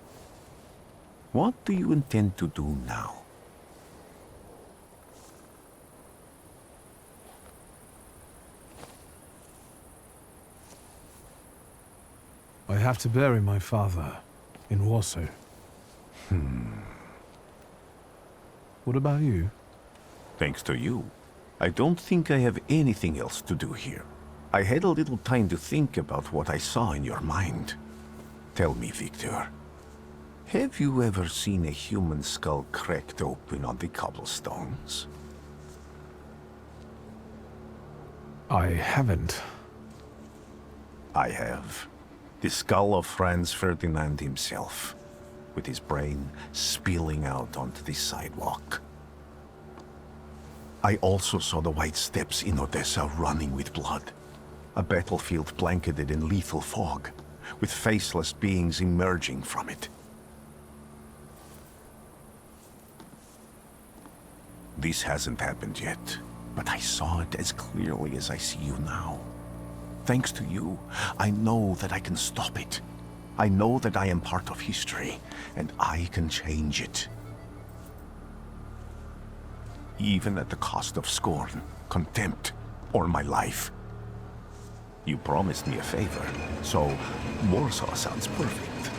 What do you intend to do now? I have to bury my father in Warsaw. What about you? Thanks to you, I don't think I have anything else to do here. I had a little time to think about what I saw in your mind. Tell me, Wiktor, have you ever seen a human skull cracked open on the cobblestones? I haven't. I have. The skull of Franz Ferdinand himself, with his brain spilling out onto the sidewalk. I also saw the white steps in Odessa running with blood. A battlefield blanketed in lethal fog, with faceless beings emerging from it. This hasn't happened yet, but I saw it as clearly as I see you now. Thanks to you, I know that I can stop it. I know that I am part of history, and I can change it. Even at the cost of scorn, contempt, or my life. You promised me a favor, so Warsaw sounds perfect.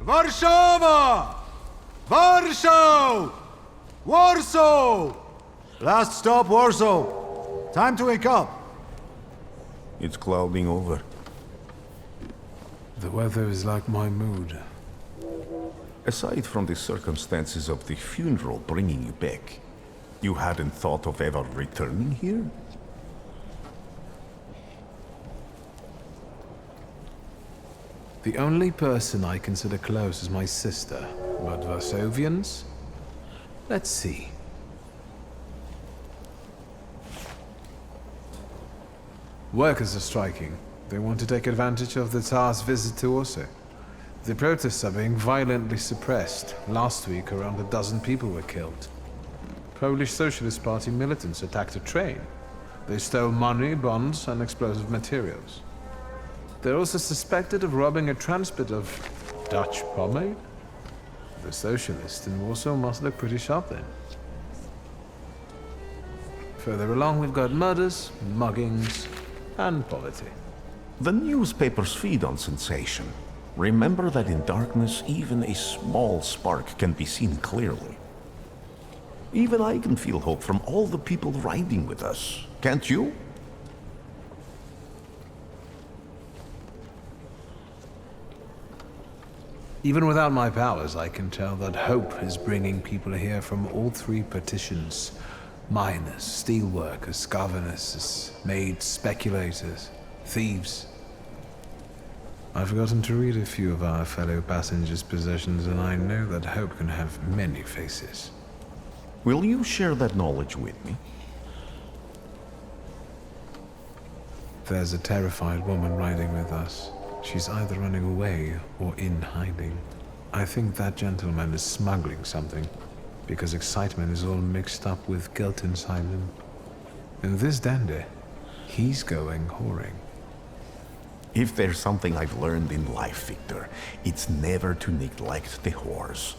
Warszawa! Warsaw! Warsaw! Last stop, Warsaw. Time to wake up. It's clouding over. The weather is like my mood. Aside from the circumstances of the funeral bringing you back, you hadn't thought of ever returning here? The only person I consider close is my sister. But Varsovians? Let's see. Workers are striking. They want to take advantage of the Tsar's visit to Warsaw. The protests are being violently suppressed. Last week, around a dozen people were killed. Polish Socialist Party militants attacked a train. They stole money, bonds, and explosive materials. They're also suspected of robbing a transport of Dutch pomade. The socialists in Warsaw must look pretty sharp then. Further along, we've got murders, muggings, and poverty. The newspapers feed on sensation. Remember that in darkness, even a small spark can be seen clearly. Even I can feel hope from all the people riding with us. Can't you? Even without my powers, I can tell that hope is bringing people here from all three partitions. Miners, steelworkers, governesses, maids, speculators, thieves. I've gotten to read a few of our fellow passengers' possessions, and I know that hope can have many faces. Will you share that knowledge with me? There's a terrified woman riding with us. She's either running away or in hiding. I think that gentleman is smuggling something, because excitement is all mixed up with guilt inside him. And this dandy, he's going whoring. If there's something I've learned in life, Wiktor, it's never to neglect the whores.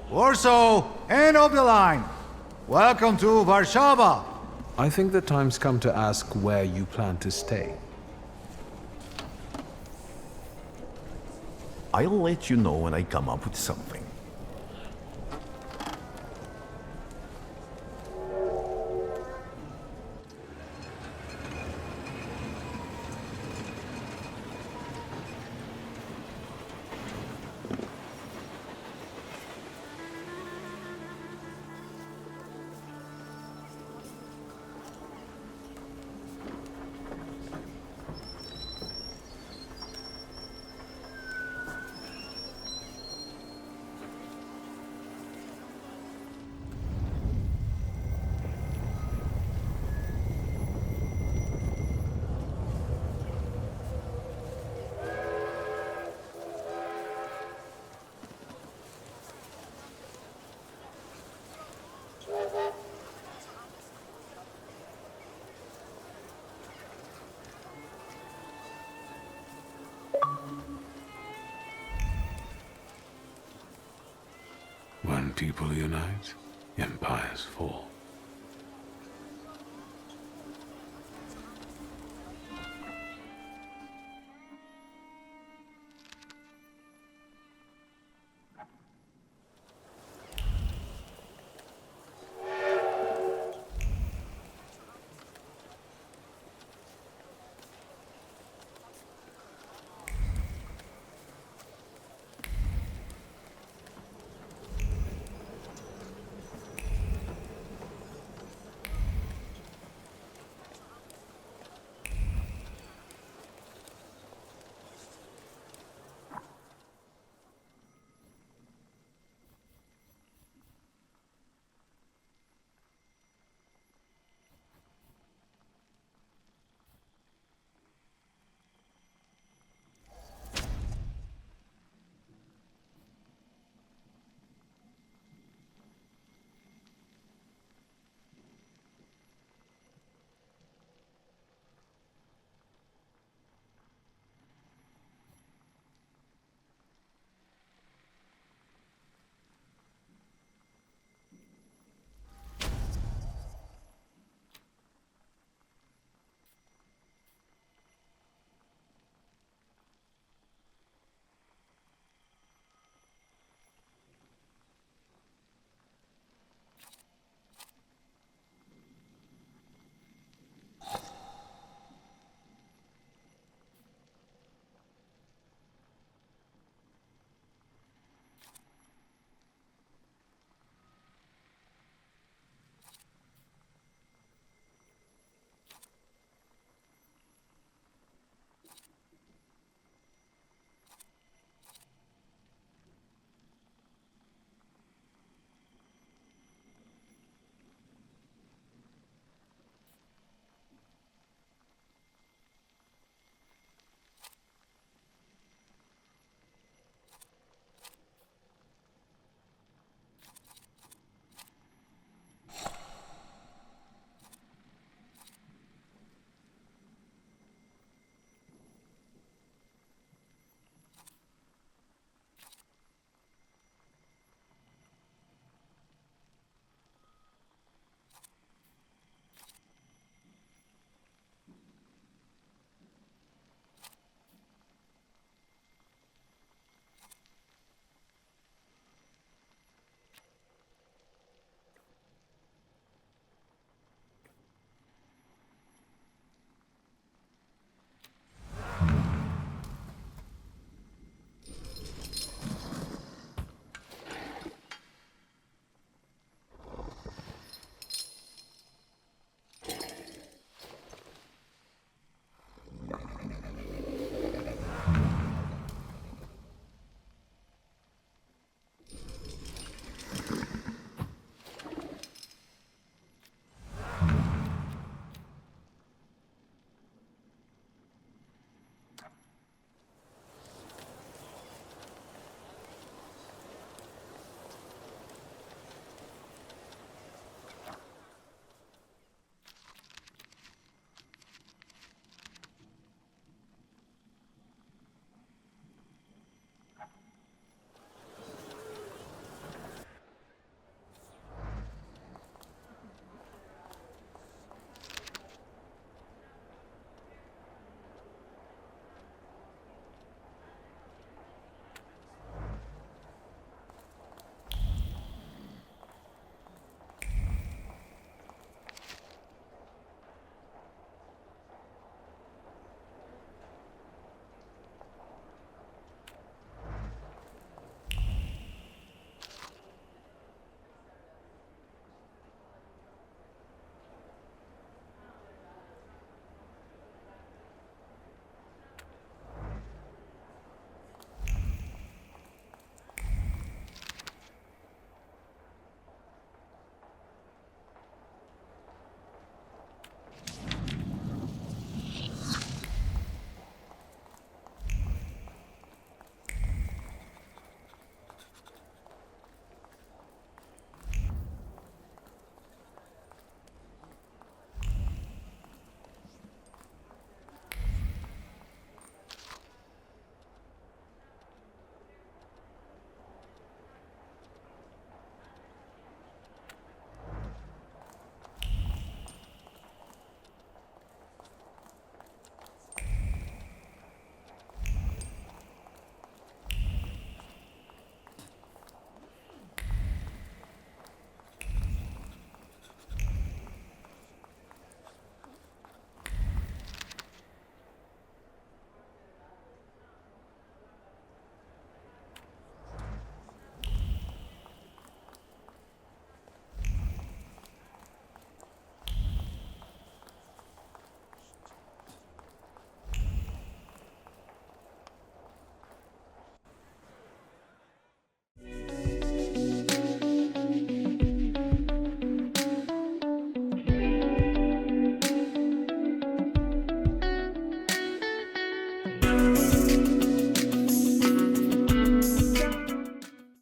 Warsaw, end of the line. Welcome to Warszawa. I think the time's come to ask where you plan to stay. I'll let you know when I come up with something. When people unite, empires fall.